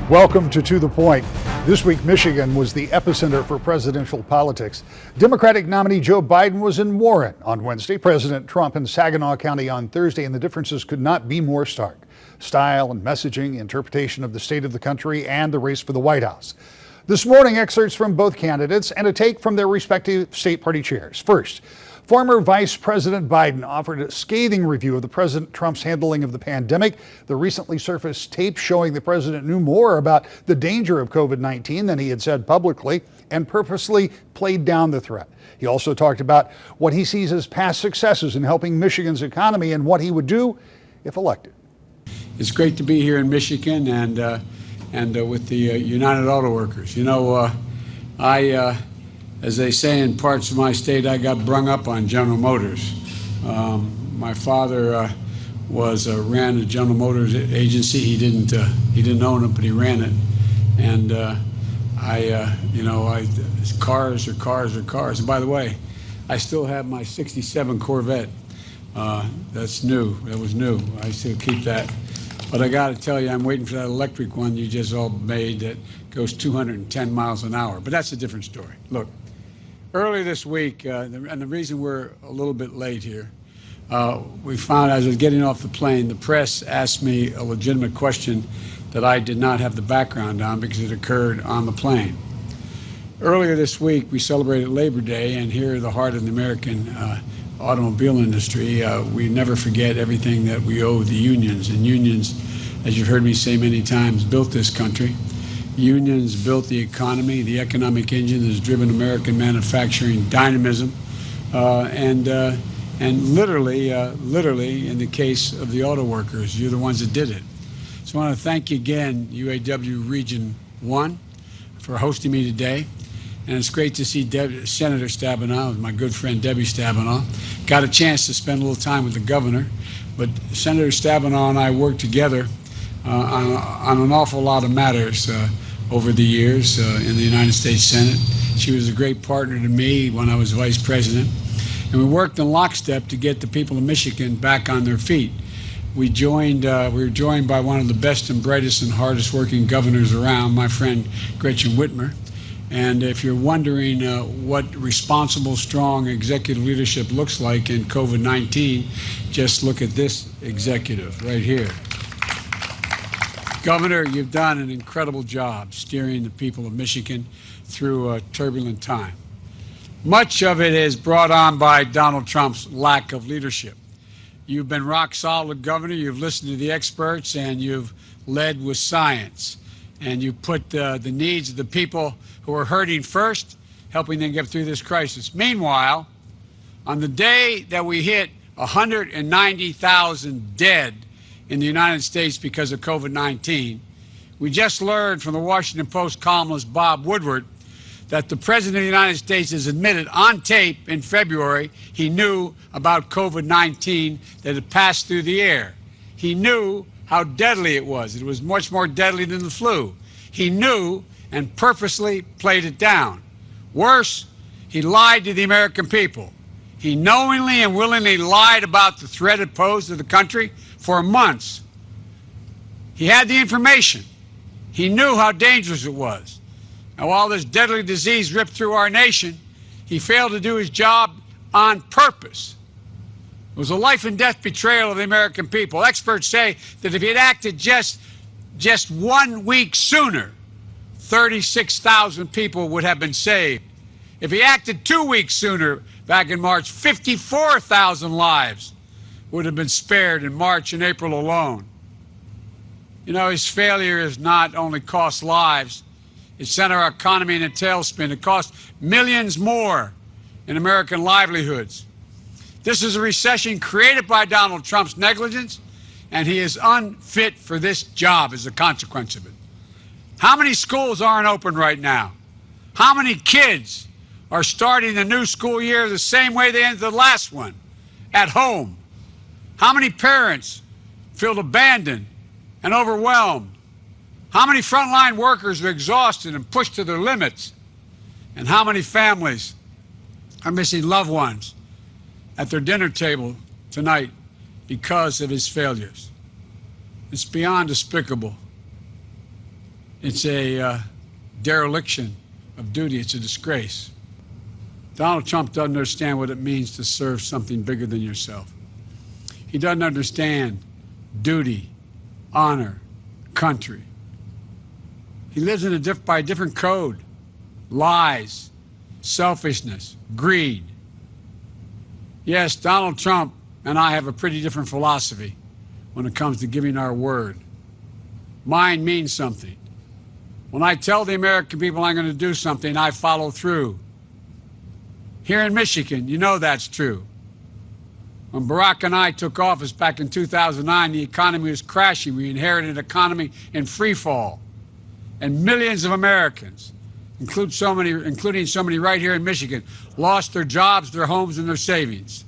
Welcome to the Point. This week, Michigan was the epicenter for presidential politics. Democratic nominee Joe Biden was in Warren on Wednesday, President Trump in Saginaw County on Thursday, and the differences could not be more stark. Style and messaging, interpretation of the state of the country, and the race for the White House. This morning, excerpts from both candidates and a take from their respective state party chairs. First, former Vice President Biden offered a scathing review of the President Trump's handling of the pandemic. The recently surfaced tape showing the president knew more about the danger of COVID-19 than he had said publicly and purposely played down the threat. He also talked about what he sees as past successes in helping Michigan's economy and what he would do if elected. It's great to be here in Michigan and with the United Auto Workers. You know, as they say in parts of my state, I got brung up on General Motors. My father ran a General Motors agency. He didn't own it, but he ran it. And cars are cars are cars. And by the way, I still have my '67 Corvette. That's new. That was new. I still keep that. But I got to tell you, I'm waiting for that electric one you just all made that goes 210 miles an hour. But that's a different story. Look. Earlier this week, and the reason we're a little bit late here, we found as I was getting off the plane, the press asked me a legitimate question that I did not have the background on because it occurred on the plane. Earlier this week, we celebrated Labor Day, and here at the heart of the American automobile industry, we never forget everything that we owe the unions. And unions, as you've heard me say many times, built this country. Unions built the economy, the economic engine that has driven American manufacturing dynamism, and literally, in the case of the auto workers, you're the ones that did it. So I want to thank you again, UAW Region 1, for hosting me today. And it's great to see Senator Stabenow, my good friend Debbie Stabenow. Got a chance to spend a little time with the governor, but Senator Stabenow and I worked together on an awful lot of matters over the years in the United States Senate. She was a great partner to me when I was vice president. And we worked in lockstep to get the people of Michigan back on their feet. We were joined by one of the best and brightest and hardest working governors around, my friend Gretchen Whitmer. And if you're wondering what responsible, strong executive leadership looks like in COVID-19, just look at this executive right here. Governor, you've done an incredible job steering the people of Michigan through a turbulent time. Much of it is brought on by Donald Trump's lack of leadership. You've been rock solid, Governor. You've listened to the experts, and you've led with science. And you put the needs of the people who are hurting first, helping them get through this crisis. Meanwhile, on the day that we hit 190,000 dead in the United States because of COVID-19, we just learned from the Washington Post columnist Bob Woodward that the President of the United States has admitted on tape in February he knew about COVID-19 that had passed through the air. He knew how deadly it was. It was much more deadly than the flu. He knew and purposely played it down. Worse, he lied to the American people. He knowingly and willingly lied about the threat it posed to the country for months. He had the information. He knew how dangerous it was. And while this deadly disease ripped through our nation, he failed to do his job on purpose. It was a life and death betrayal of the American people. Experts say that if he had acted just 1 week sooner, 36,000 people would have been saved. If he acted 2 weeks sooner, back in March, 54,000 lives would have been spared in March and April alone. You know, his failure has not only cost lives, it sent our economy in a tailspin. It cost millions more in American livelihoods. This is a recession created by Donald Trump's negligence, and he is unfit for this job as a consequence of it. How many schools aren't open right now? How many kids are starting the new school year the same way they ended the last one, at home? How many parents feel abandoned and overwhelmed? How many frontline workers are exhausted and pushed to their limits? And how many families are missing loved ones at their dinner table tonight because of his failures? It's beyond despicable. It's a dereliction of duty. It's a disgrace. Donald Trump doesn't understand what it means to serve something bigger than yourself. He doesn't understand duty, honor, country. He lives by a different code. Lies, selfishness, greed. Yes, Donald Trump and I have a pretty different philosophy when it comes to giving our word. Mine means something. When I tell the American people I'm going to do something, I follow through. Here in Michigan, you know that's true. When Barack and I took office back in 2009, the economy was crashing. We inherited an economy in free fall. And millions of Americans, including so many right here in Michigan, lost their jobs, their homes, and their savings.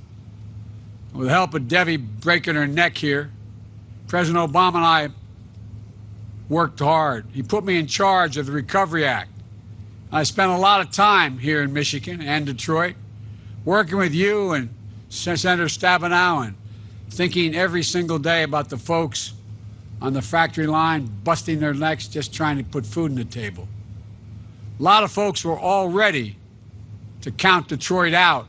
With the help of Debbie breaking her neck here, President Obama and I worked hard. He put me in charge of the Recovery Act. I spent a lot of time here in Michigan and Detroit working with you and Senator Stabenow and thinking every single day about the folks on the factory line busting their necks just trying to put food on the table. A lot of folks were all ready to count Detroit out,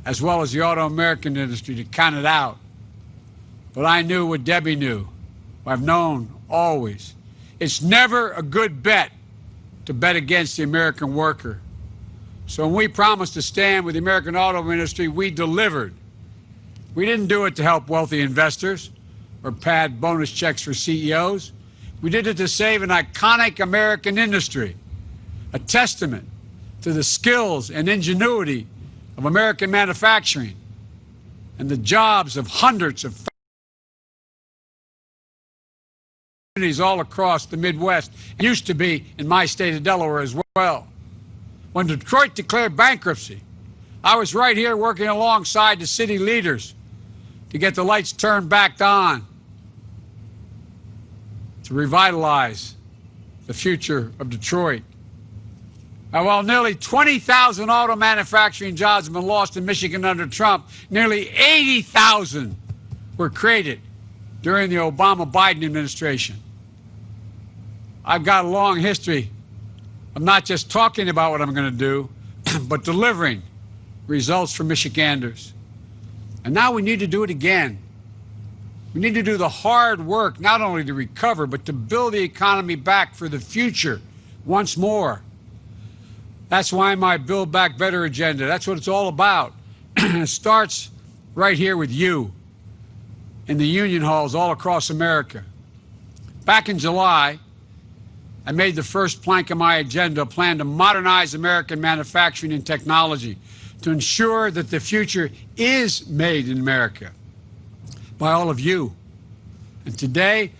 as well as the auto American industry to count it out. But I knew what Debbie knew, what I've known always. It's never a good bet to bet against the American worker. So when we promised to stand with the American auto industry, we delivered. We didn't do it to help wealthy investors or pad bonus checks for CEOs. We did it to save an iconic American industry, a testament to the skills and ingenuity of American manufacturing and the jobs of hundreds of communities all across the Midwest. It used to be in my state of Delaware as well. When Detroit declared bankruptcy, I was right here working alongside the city leaders to get the lights turned back on, to revitalize the future of Detroit. Now, while nearly 20,000 auto manufacturing jobs have been lost in Michigan under Trump, nearly 80,000 were created during the Obama-Biden administration. I've got a long history of not just talking about what I'm going to do, but delivering results for Michiganders. And now we need to do it again. We need to do the hard work, not only to recover, but to build the economy back for the future once more. That's why my Build Back Better agenda, that's what it's all about. It starts right here with you in the union halls all across America. Back in July, I made the first plank of my agenda a plan to modernize American manufacturing and technology to ensure that the future is made in America by all of you. And today,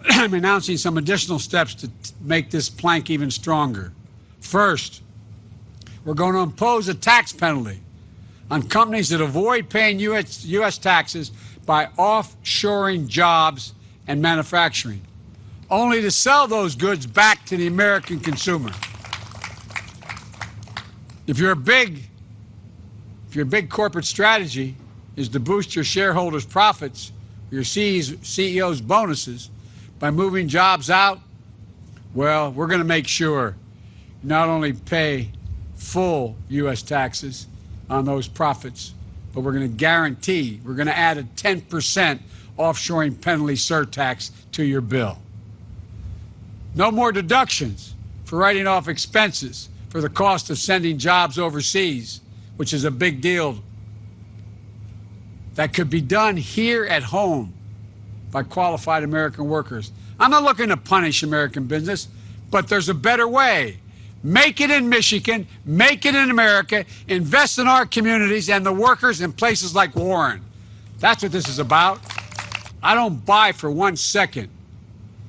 I'm announcing some additional steps to make this plank even stronger. First, we're going to impose a tax penalty on companies that avoid paying U.S. taxes by offshoring jobs and manufacturing, only to sell those goods back to the American consumer. If your big corporate strategy is to boost your shareholders' profits, your CEO's bonuses by moving jobs out, well, we're going to make sure you not only pay full U.S. taxes on those profits, but we're going to guarantee, we're going to add a 10% offshoring penalty surtax to your bill. No more deductions for writing off expenses for the cost of sending jobs overseas, which is a big deal. That could be done here at home by qualified American workers. I'm not looking to punish American business, but there's a better way. Make it in Michigan, make it in America, invest in our communities and the workers in places like Warren. That's what this is about. I don't buy for 1 second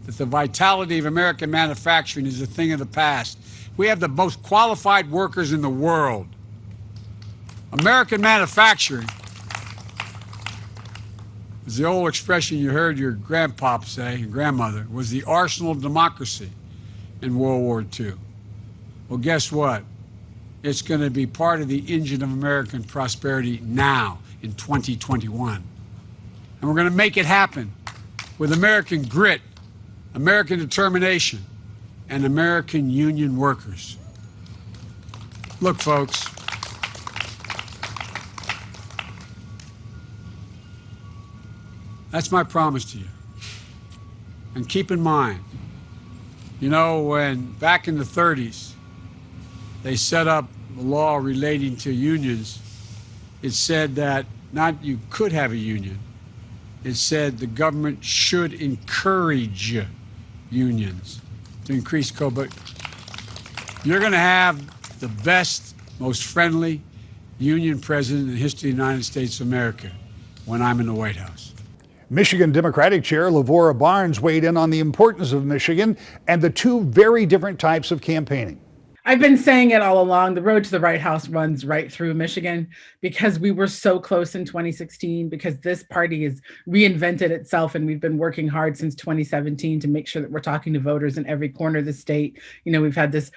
that the vitality of American manufacturing is a thing of the past. We have the most qualified workers in the world. American manufacturing is the old expression you heard your grandpop say, and grandmother, was the arsenal of democracy in World War II. Well, guess what? It's going to be part of the engine of American prosperity now in 2021. And we're going to make it happen with American grit, American determination, and American union workers. Look, folks, that's my promise to you. And keep in mind, you know, when back in the 30s, they set up a law relating to unions, it said that not you could have a union, it said the government should encourage unions to increase but you're going to have the best, most friendly union president in the history of the United States of America when I'm in the White House. Michigan Democratic Chair Lavora Barnes weighed in on the importance of Michigan and the two very different types of campaigning. I've been saying it all along. The road to the White House runs right through Michigan because we were so close in 2016, because this party has reinvented itself. And we've been working hard since 2017 to make sure that we're talking to voters in every corner of the state. You know, we've had this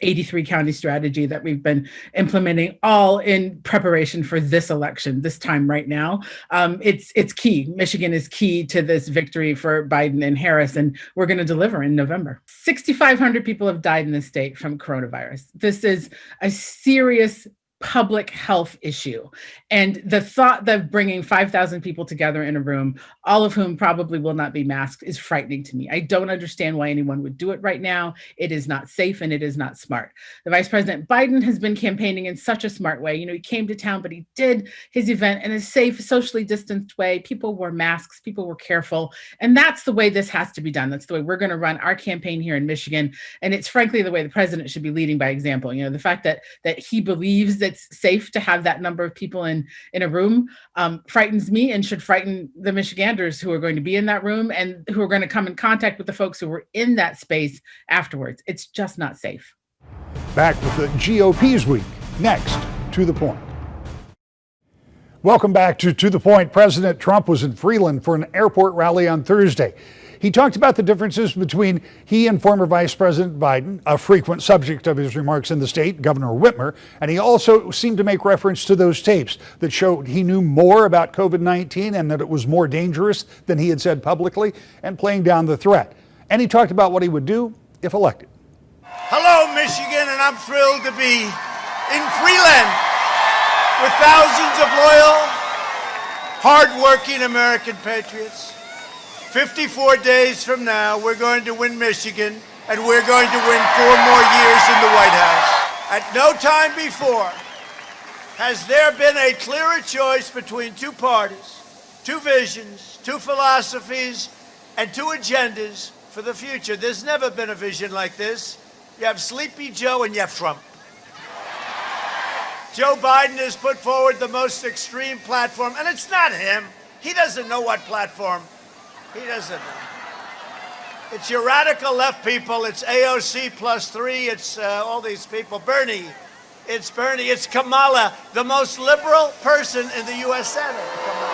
83 county strategy that we've been implementing all in preparation for this election, this time right now. It's key. Michigan is key to this victory for Biden and Harris, and we're going to deliver in November. 6,500 people have died in the state from coronavirus. This is a serious public health issue. And the thought of bringing 5,000 people together in a room, all of whom probably will not be masked, is frightening to me. I don't understand why anyone would do it right now. It is not safe and it is not smart. The Vice President Biden has been campaigning in such a smart way. You know, he came to town, but he did his event in a safe, socially distanced way. People wore masks, people were careful. And that's the way this has to be done. That's the way we're going to run our campaign here in Michigan. And it's frankly the way the president should be leading by example. You know, the fact that he believes that it's safe to have that number of people in a room frightens me and should frighten the Michiganders who are going to be in that room and who are going to come in contact with the folks who were in that space afterwards. It's just not safe. Back with the GOP's week. Next, To the Point. Welcome back to the Point. President Trump was in Freeland for an airport rally on Thursday. He talked about the differences between he and former Vice President Biden, a frequent subject of his remarks in the state, Governor Whitmer, and he also seemed to make reference to those tapes that showed he knew more about COVID-19 and that it was more dangerous than he had said publicly, and playing down the threat. And he talked about what he would do if elected. Hello, Michigan, and I'm thrilled to be in Freeland with thousands of loyal, hard-working American patriots. 54 days from now, we're going to win Michigan, and we're going to win 4 more years in the White House. At no time before has there been a clearer choice between two parties, two visions, two philosophies, and two agendas for the future. There's never been a vision like this. You have Sleepy Joe and you have Trump. Joe Biden has put forward the most extreme platform, and it's not him. He doesn't know what platform. He doesn't know. It's your radical left people. It's AOC +3. It's all these people. Bernie. It's Bernie. It's Kamala, the most liberal person in the U.S. Senate. Kamala.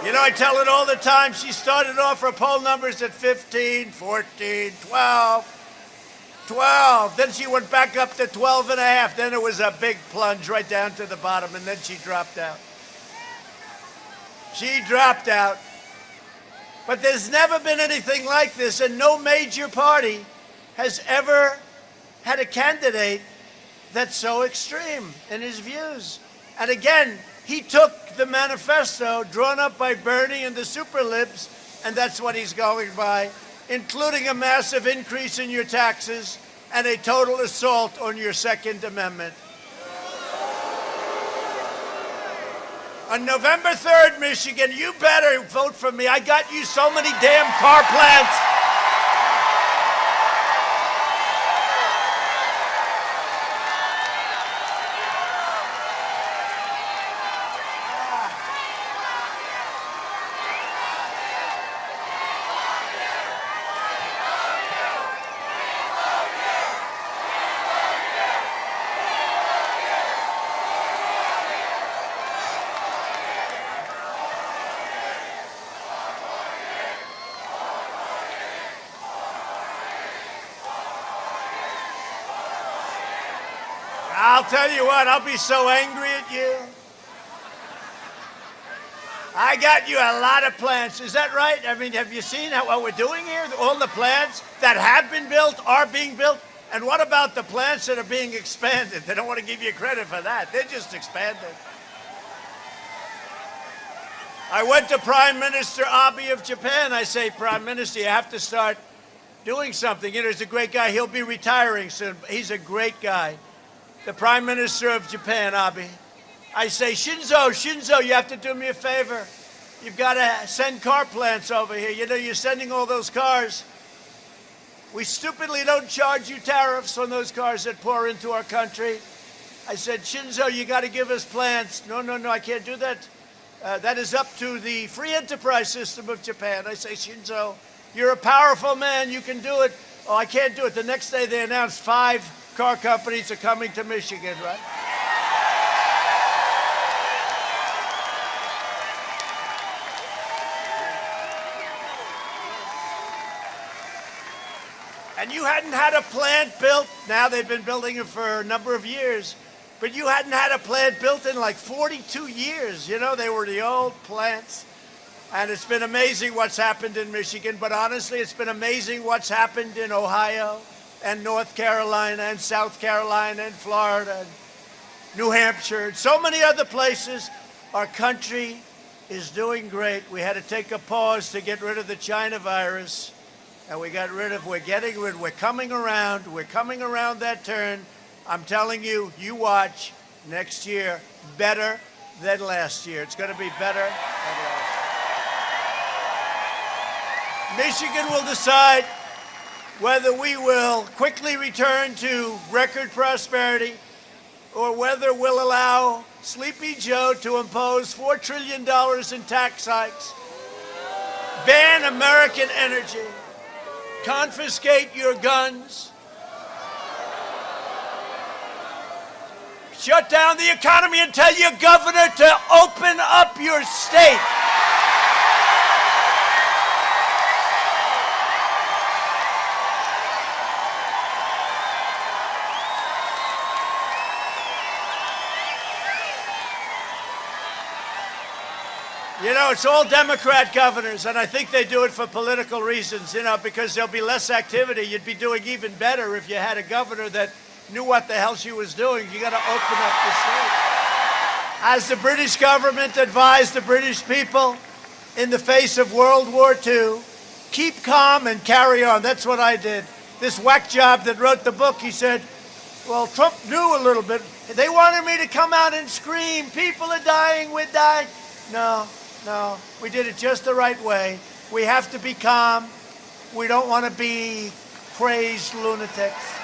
You know, I tell it all the time. She started off her poll numbers at 15, 14, 12. Then she went back up to 12 and a half. Then it was a big plunge right down to the bottom, and then she dropped out. She dropped out. But there's never been anything like this, and no major party has ever had a candidate that's so extreme in his views. And again, he took the manifesto drawn up by Bernie and the super libs, and that's what he's going by, including a massive increase in your taxes and a total assault on your Second Amendment. On November 3rd, Michigan, you better vote for me. I got you so many damn car plants. I'll tell you what, I'll be so angry at you. I got you a lot of plants. Is that right? I mean, have you seen what we're doing here? All the plants that have been built are being built. And what about the plants that are being expanded? They don't want to give you credit for that. They're just expanded. I went to Prime Minister Abe of Japan. I say, Prime Minister, you have to start doing something. You know, he's a great guy. He'll be retiring soon. He's a great guy. The Prime Minister of Japan, Abe. I say, Shinzo, you have to do me a favor. You've got to send car plants over here. You know, you're sending all those cars. We stupidly don't charge you tariffs on those cars that pour into our country. I said, Shinzo, you got to give us plants. No, I can't do that. That is up to the free enterprise system of Japan. I say, Shinzo, you're a powerful man. You can do it. Oh, I can't do it. The next day they announced 5 car companies are coming to Michigan, right? And you hadn't had a plant built. Now they've been building it for a number of years. But you hadn't had a plant built in like 42 years. You know, they were the old plants. And it's been amazing what's happened in Michigan. But honestly, it's been amazing what's happened in Ohio and North Carolina and South Carolina and Florida and New Hampshire and so many other places. Our country is doing great. We had to take a pause to get rid of the China virus. And we're coming around that turn. I'm telling you, you watch next year better than last year. It's going to be better than last year. Michigan will decide whether we will quickly return to record prosperity or whether we'll allow Sleepy Joe to impose $4 trillion in tax hikes, ban American energy, confiscate your guns, shut down the economy and tell your governor to open up your state. You know, it's all Democrat governors, and I think they do it for political reasons, you know, because there'll be less activity. You'd be doing even better if you had a governor that knew what the hell she was doing. You got to open up the state. As the British government advised the British people in the face of World War II, keep calm and carry on. That's what I did. This whack job that wrote the book, he said, well, Trump knew a little bit. They wanted me to come out and scream, people are dying, we're dying. No, we did it just the right way. We have to be calm. We don't want to be crazed lunatics.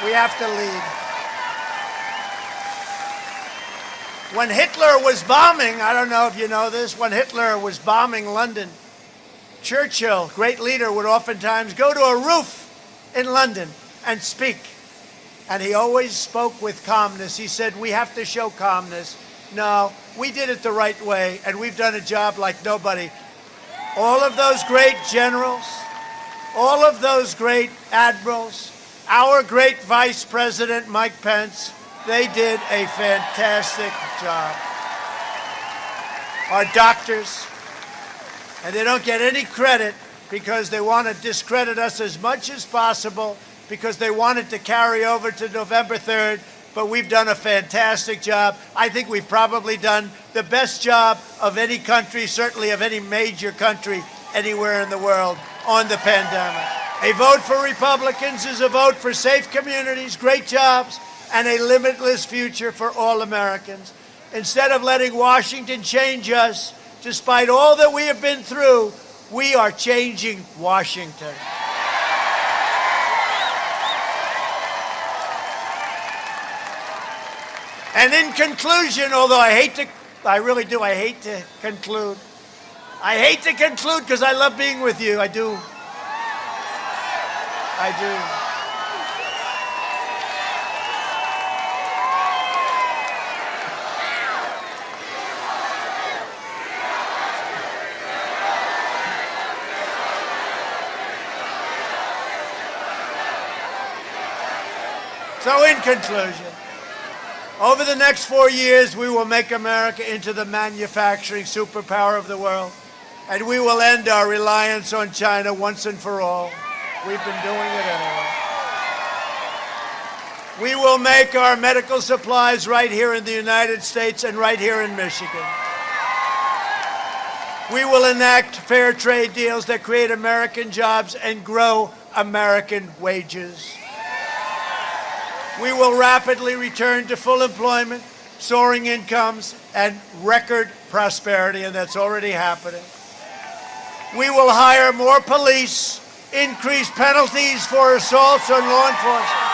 We have to lead. When Hitler was bombing, I don't know if you know this, when Hitler was bombing London, Churchill, great leader, would oftentimes go to a roof in London and speak. And he always spoke with calmness. He said, we have to show calmness. No, we did it the right way, and we've done a job like nobody. All of those great generals, all of those great admirals, our great Vice President, Mike Pence, they did a fantastic job. Our doctors, and they don't get any credit because they want to discredit us as much as possible because they want it to carry over to November 3rd. But we've done a fantastic job. I think we've probably done the best job of any country, certainly of any major country anywhere in the world on the pandemic. A vote for Republicans is a vote for safe communities, great jobs, and a limitless future for all Americans. Instead of letting Washington change us, despite all that we have been through, we are changing Washington. And in conclusion, although I hate to conclude. I hate to conclude because I love being with you. I do. So in conclusion, Over the next 4 years, we will make America into the manufacturing superpower of the world, and we will end our reliance on China once and for all. We've been doing it anyway. We will make our medical supplies right here in the United States and right here in Michigan. We will enact fair trade deals that create American jobs and grow American wages. We will rapidly return to full employment, soaring incomes, and record prosperity, and that's already happening. We will hire more police, increase penalties for assaults on law enforcement,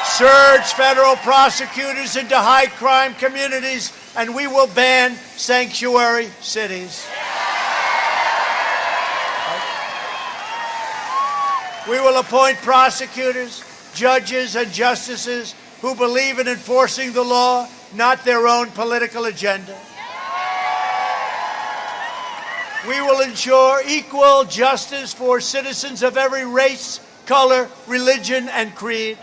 surge federal prosecutors into high-crime communities, and we will ban sanctuary cities. We will appoint prosecutors, judges, and justices who believe in enforcing the law, not their own political agenda. We will ensure equal justice for citizens of every race, color, religion, and creed.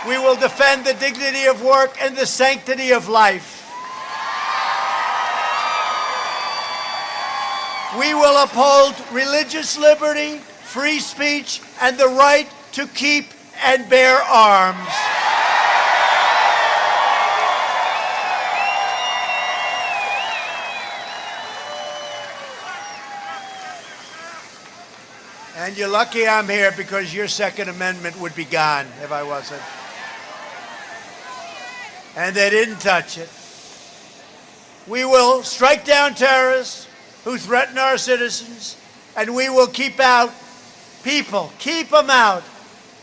We will defend the dignity of work and the sanctity of life. We will uphold religious liberty, free speech, and the right to keep and bear arms. And you're lucky I'm here because your Second Amendment would be gone if I wasn't. And they didn't touch it. We will strike down terrorists who threaten our citizens, and we will keep them out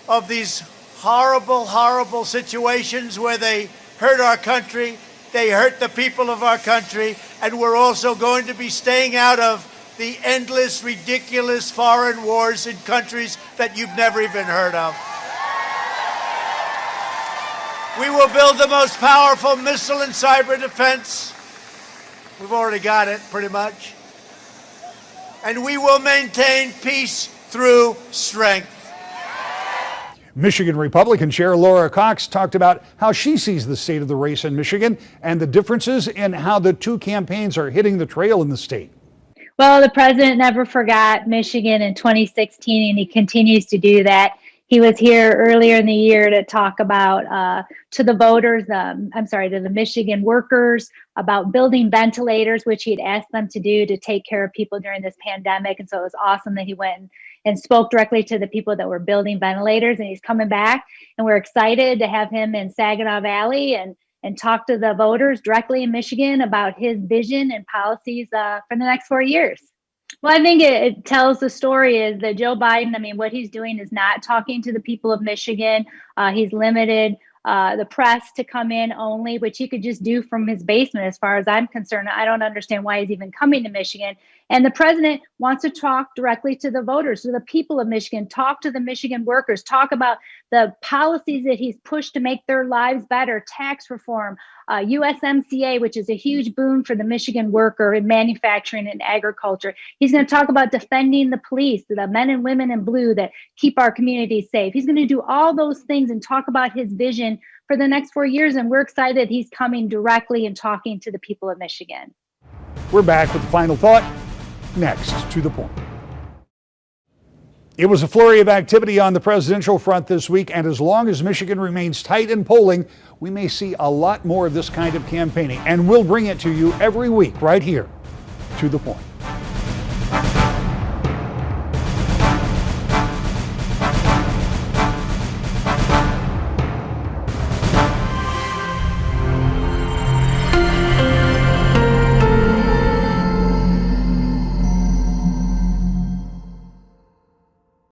of these horrible, horrible situations where they hurt our country, they hurt the people of our country, and we're also going to be staying out of the endless, ridiculous foreign wars in countries that you've never even heard of. We will build the most powerful missile and cyber defense. We've already got it, pretty much. And we will maintain peace through strength. Michigan Republican Chair Laura Cox talked about how she sees the state of the race in Michigan and the differences in how the two campaigns are hitting the trail in the state. Well, the president never forgot Michigan in 2016, and he continues to do that. He was here earlier in the year to talk about to the voters, to the Michigan workers, about building ventilators, which he had asked them to do to take care of people during this pandemic. And so it was awesome that he went and spoke directly to the people that were building ventilators. And he's coming back, and we're excited to have him in Saginaw Valley and talk to the voters directly in Michigan about his vision and policies for the next 4 years. Well, I think it tells the story is that Joe Biden, what he's doing is not talking to the people of Michigan. He's limited the press to come in only, which he could just do from his basement as far as I'm concerned. I don't understand why he's even coming to Michigan. And the president wants to talk directly to the voters, to the people of Michigan, talk to the Michigan workers, talk about the policies that he's pushed to make their lives better, tax reform, USMCA, which is a huge boon for the Michigan worker in manufacturing and agriculture. He's going to talk about defending the police, the men and women in blue that keep our communities safe. He's going to do all those things and talk about his vision for the next 4 years. And we're excited he's coming directly and talking to the people of Michigan. We're back with the final thought next. To the point. It was a flurry of activity on the presidential front this week, and as long as Michigan remains tight in polling, we may see a lot more of this kind of campaigning, and we'll bring it to you every week right here. To the point.